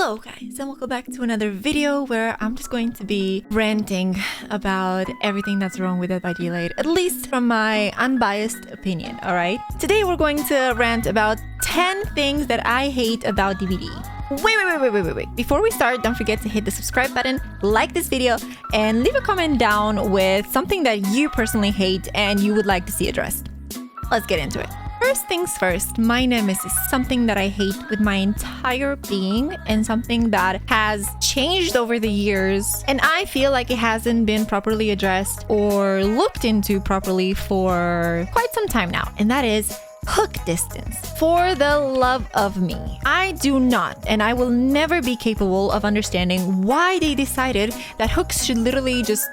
Hello guys, and welcome back to another video where I'm just going to be ranting about everything that's wrong with Dead by Daylight, at least from my unbiased opinion, alright? Today we're going to rant about 10 things that I hate about DBD. Wait. Before we start, don't forget to hit the subscribe button, like this video, and leave a comment down with something that you personally hate and you would like to see addressed. Let's get into it. First things first, my nemesis, something that I hate with my entire being and something that has changed over the years, and I feel like it hasn't been properly addressed or looked into properly for quite some time now, and that is hook distance. For the love of me, I do not, and I will never be capable of understanding why they decided that hooks should literally just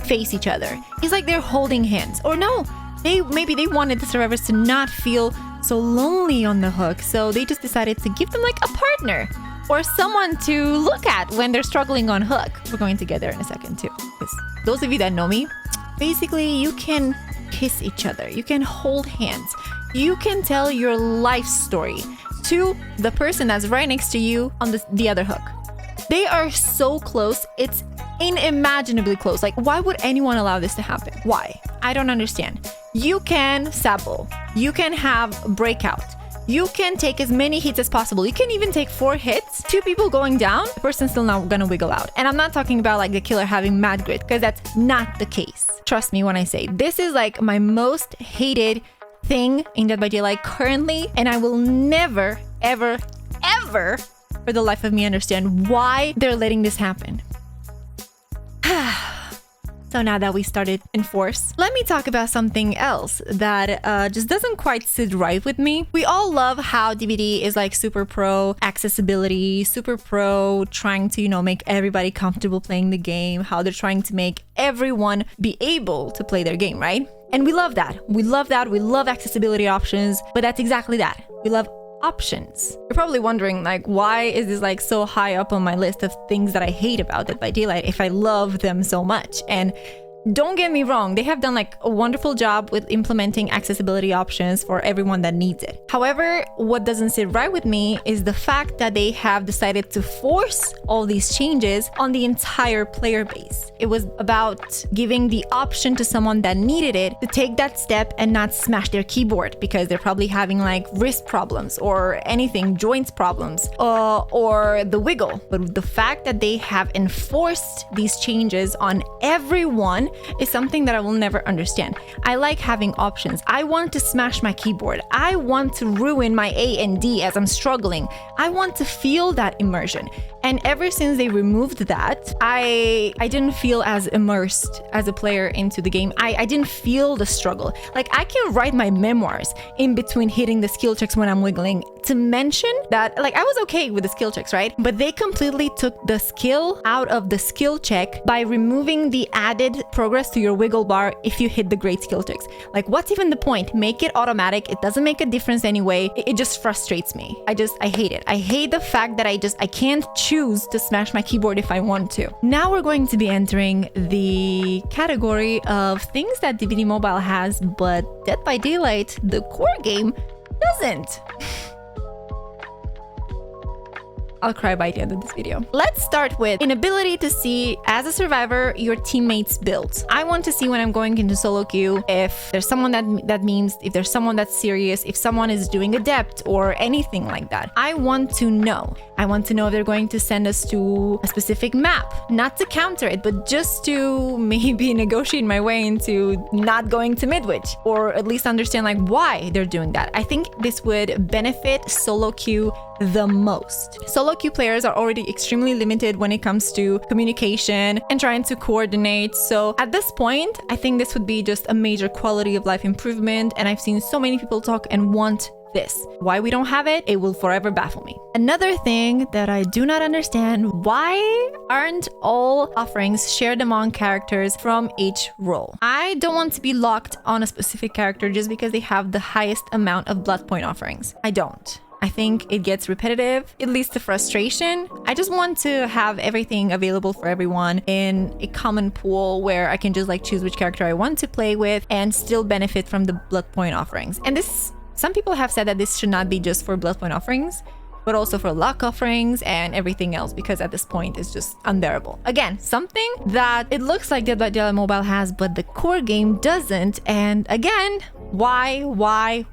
face each other. It's like they're holding hands, or no. Maybe they wanted the survivors to not feel so lonely on the hook, so they just decided to give them like a partner or someone to look at when they're struggling on hook. We're going to get there in a second too. Because those of you that know me, basically you can kiss each other, you can hold hands, you can tell your life story to the person that's right next to you on the other hook. They are so close, it's unimaginably close. Like, why would anyone allow this to happen? Why? I don't understand. You can sabble, you can have breakout, you can take as many hits as possible. You can even take 4 hits, 2 people going down, the person's still not gonna wiggle out. And I'm not talking about like the killer having mad grit, because that's not the case. Trust me when I say this is like my most hated thing in Dead by Daylight currently, and I will never, ever, for the life of me understand why they're letting this happen. So now that we started in force, let me talk about something else that just doesn't quite sit right with me. We all love how DBD is like super pro accessibility, super pro trying to, make everybody comfortable playing the game, how they're trying to make everyone be able to play their game, right? And we love that. We love accessibility options, but that's exactly that. We love options. You're probably wondering, like, why is this like so high up on my list of things that I hate about Dead by Daylight if I love them so much? And don't get me wrong, they have done like a wonderful job with implementing accessibility options for everyone that needs it. However, what doesn't sit right with me is the fact that they have decided to force all these changes on the entire player base. It was about giving the option to someone that needed it to take that step and not smash their keyboard because they're probably having like wrist problems or anything, joints problems, or the wiggle. But the fact that they have enforced these changes on everyone is something that I will never understand. I like having options. I want to smash my keyboard. I want to ruin my A and D as I'm struggling. I want to feel that immersion. And ever since they removed that, I didn't feel as immersed as a player into the game. I didn't feel the struggle. Like, I can write my memoirs in between hitting the skill checks when I'm wiggling. To mention that, like, I was okay with the skill checks, right? But they completely took the skill out of the skill check by removing the added progress to your wiggle bar if you hit the great skill checks. Like, what's even the point? Make it automatic. It doesn't make a difference anyway. It just frustrates me. I hate it. I hate the fact that I can't choose to smash my keyboard if I want to. Now we're going to be entering the category of things that DBD Mobile has, but Dead by Daylight, the core game, doesn't. I'll cry by the end of this video. Let's start with inability to see, as a survivor, your teammates' builds. I want to see when I'm going into solo queue if there's someone that memes, if there's someone that's serious, if someone is doing adept or anything like that. I want to know. I want to know if they're going to send us to a specific map, not to counter it, but just to maybe negotiate my way into not going to Midwich, or at least understand like why they're doing that. I think this would benefit solo queue the most. Solo queue players are already extremely limited when it comes to communication and trying to coordinate. So at this point, I think this would be just a major quality of life improvement. And I've seen so many people talk and want this. Why we don't have it, it will forever baffle me. Another thing that I do not understand, why aren't all offerings shared among characters from each role? I don't want to be locked on a specific character just because they have the highest amount of blood point offerings. I don't. I think it gets repetitive. It leads to frustration. I just want to have everything available for everyone in a common pool where I can just like choose which character I want to play with and still benefit from the blood point offerings. And this, some people have said that this should not be just for blood point offerings, but also for luck offerings and everything else, because at this point it's just unbearable. Again, something that it looks like Dead by Daylight Mobile has, but the core game doesn't. And again, why?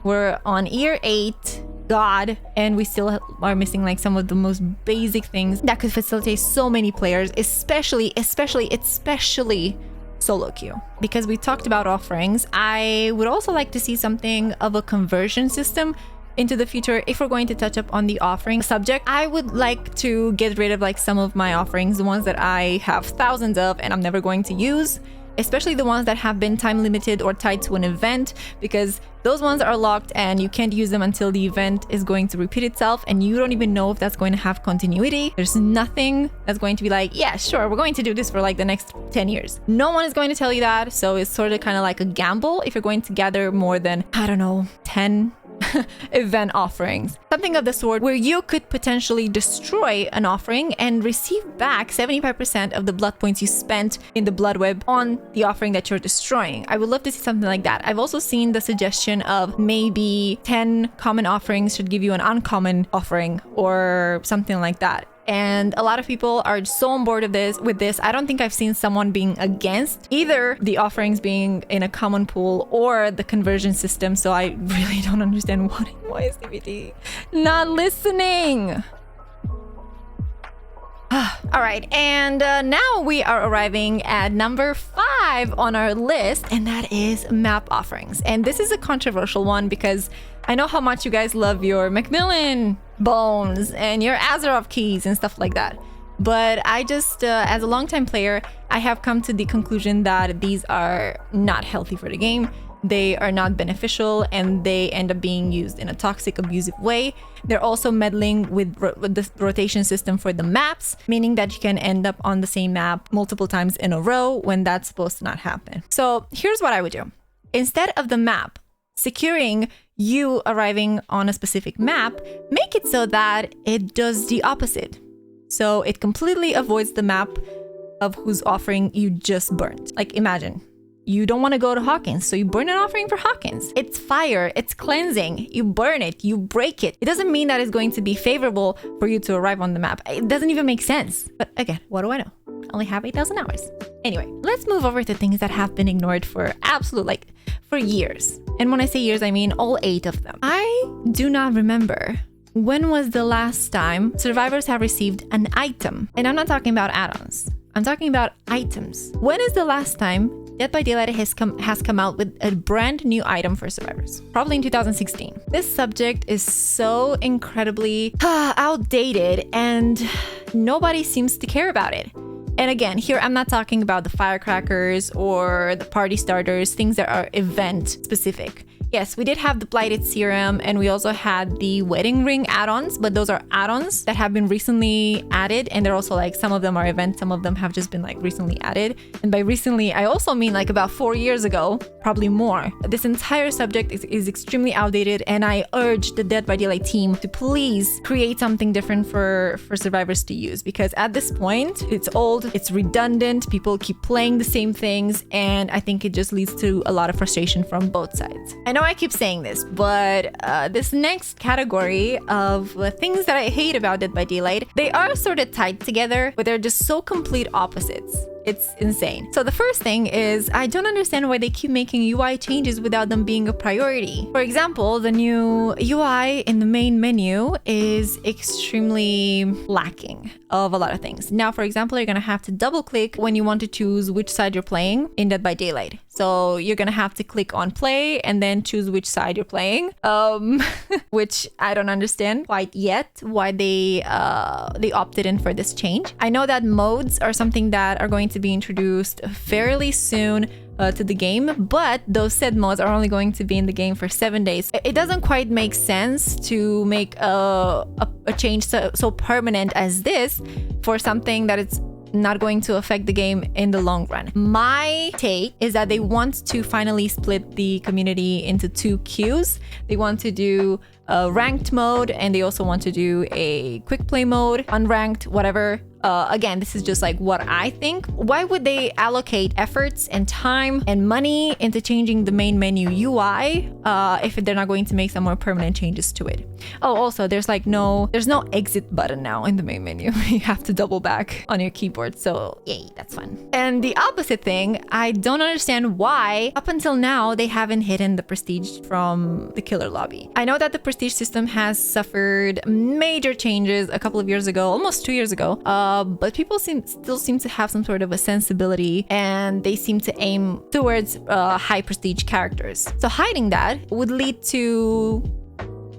We're on year 8. God, and we still are missing like some of the most basic things that could facilitate so many players, especially solo queue. Because we talked about offerings, I would also like to see something of a conversion system into the future. If we're going to touch up on the offering subject, I would like to get rid of like some of my offerings, the ones that I have thousands of and I'm never going to use, especially the ones that have been time limited or tied to an event, because those ones are locked and you can't use them until the event is going to repeat itself, and you don't even know if that's going to have continuity. There's nothing that's going to be like, yeah, sure, we're going to do this for like the next 10 years. No one is going to tell you that, so it's sort of kind of like a gamble if you're going to gather more than, I don't know, 10 event offerings, something of the sort, where you could potentially destroy an offering and receive back 75% of the blood points you spent in the blood web on the offering that you're destroying. I would love to see something like that. I've also seen the suggestion of maybe 10 common offerings should give you an uncommon offering or something like that. And a lot of people are so on board with this. I don't think I've seen someone being against either the offerings being in a common pool or the conversion system. So I really don't understand why is DVD not listening? All right, and now we are arriving at number 5 on our list, and that is map offerings. And this is a controversial one because I know how much you guys love your Macmillan bones and your Azeroth keys and stuff like that. But I just, as a longtime player, I have come to the conclusion that these are not healthy for the game. They are not beneficial, and they end up being used in a toxic, abusive way. They're also meddling with the rotation system for the maps, meaning that you can end up on the same map multiple times in a row when that's supposed to not happen. So here's what I would do. Instead of the map securing you arriving on a specific map, make it so that it does the opposite. So it completely avoids the map of whose offering you just burnt. Like, imagine you don't want to go to Hawkins, so you burn an offering for Hawkins. It's fire, it's cleansing. You burn it, you break it. It doesn't mean that it's going to be favorable for you to arrive on the map. It doesn't even make sense. But again, what do I know? I only have 8,000 hours. Anyway, let's move over to things that have been ignored for for years. And when I say years, I mean all 8 of them. I do not remember when was the last time survivors have received an item. And I'm not talking about add-ons. I'm talking about items. When is the last time Dead by Daylight has come out with a brand new item for survivors? Probably in 2016. This subject is so incredibly outdated, and nobody seems to care about it. And again, here I'm not talking about the firecrackers or the party starters, things that are event specific. Yes, we did have the Blighted Serum, and we also had the Wedding Ring add-ons, but those are add-ons that have been recently added, and they're also like, some of them are events, some of them have just been like recently added. And by recently, I also mean like about 4 years ago, probably more. This entire subject is extremely outdated, and I urge the Dead by Daylight team to please create something different for survivors to use, because at this point, it's old, it's redundant, people keep playing the same things, and I think it just leads to a lot of frustration from both sides. I know I keep saying this, but this next category of things that I hate about Dead by Daylight, they are sort of tied together, but they're just so complete opposites. It's insane. So the first thing is, I don't understand why they keep making UI changes without them being a priority. For example, the new UI in the main menu is extremely lacking of a lot of things. Now, for example, you're gonna have to double click when you want to choose which side you're playing in Dead by Daylight. So you're gonna have to click on play and then choose which side you're playing, which I don't understand quite yet why they opted in for this change. I know that modes are something that are going to be introduced fairly soon to the game, but those said modes are only going to be in the game for 7 days. It doesn't quite make sense to make a change so permanent as this for something that it's not going to affect the game in the long run. My take is that they want to finally split the community into 2 queues. They want to do a ranked mode, and they also want to do a quick play mode, unranked, whatever. Again, this is just like what I think. Why would they allocate efforts and time and money into changing the main menu UI if they're not going to make some more permanent changes to it? Oh, also there's no exit button now in the main menu. You have to double back on your keyboard. So yay, that's fun. And the opposite thing, I don't understand why up until now they haven't hidden the prestige from the killer lobby. I know that the prestige system has suffered major changes a couple of years ago, almost 2 years ago, but people still seem to have some sort of a sensibility, and they seem to aim towards high prestige characters. So hiding that would lead to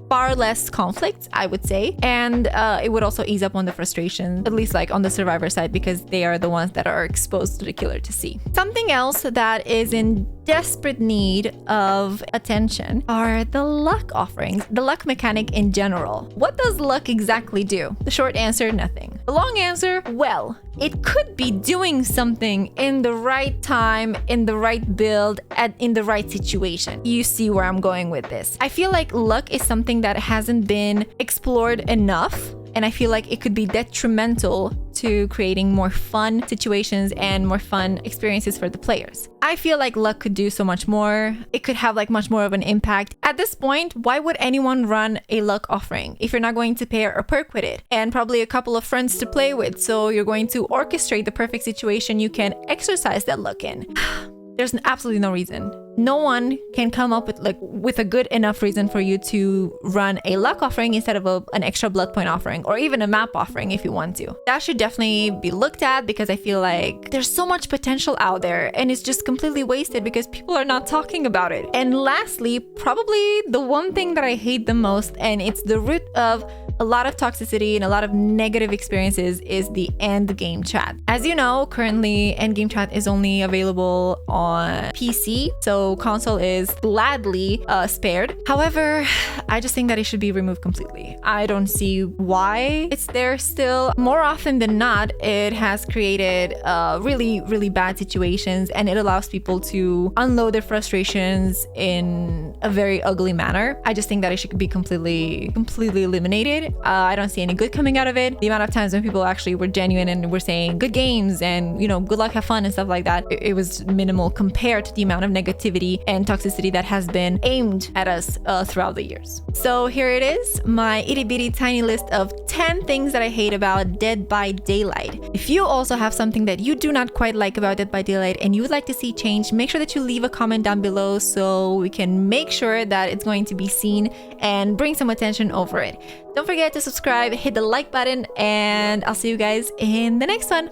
far less conflict, I would say, and it would also ease up on the frustration, at least like on the survivor side, because they are the ones that are exposed to the killer to see. Something else that is in desperate need of attention are the luck offerings, the luck mechanic in general. What does luck exactly do? The short answer, nothing. The long answer, well, it could be doing something in the right time, in the right build, in the right situation. You see where I'm going with this. I feel like luck is something that hasn't been explored enough, and I feel like it could be detrimental to creating more fun situations and more fun experiences for the players. I feel like luck could do so much more. It could have like much more of an impact. At this point, why would anyone run a luck offering if you're not going to pair a perk with it and probably a couple of friends to play with? So you're going to orchestrate the perfect situation you can exercise that luck in. There's absolutely no reason. No one can come up with a good enough reason for you to run a luck offering instead of an extra blood point offering, or even a map offering if you want to. That should definitely be looked at, because I feel like there's so much potential out there and it's just completely wasted because people are not talking about it. And lastly, probably the one thing that I hate the most, and it's the root of a lot of toxicity and a lot of negative experiences, is the end game chat. As you know, currently end game chat is only available on PC, so console is gladly spared. However, I just think that it should be removed completely. I don't see why it's there still. More often than not, it has created really, really bad situations, and it allows people to unload their frustrations in a very ugly manner. I just think that it should be completely eliminated. I don't see any good coming out of it. The amount of times when people actually were genuine and were saying good games and, you know, good luck, have fun and stuff like that, it was minimal compared to the amount of negativity and toxicity that has been aimed at us throughout the years. So here it is, my itty bitty tiny list of 10 things that I hate about Dead by Daylight. If you also have something that you do not quite like about Dead by Daylight and you would like to see change, make sure that you leave a comment down below so we can make sure that it's going to be seen and bring some attention over it. Don't forget to subscribe, hit the like button, and I'll see you guys in the next one.